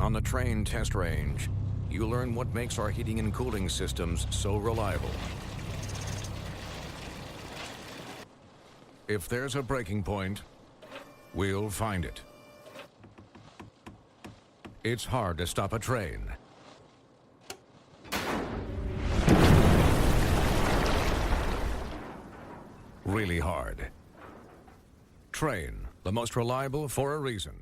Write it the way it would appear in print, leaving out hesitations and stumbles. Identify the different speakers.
Speaker 1: On the Trane test range, you learn what makes our heating and cooling systems so reliable. If there's a breaking point, we'll find it. It's hard to stop a train. Really hard. Trane, the most reliable for a reason.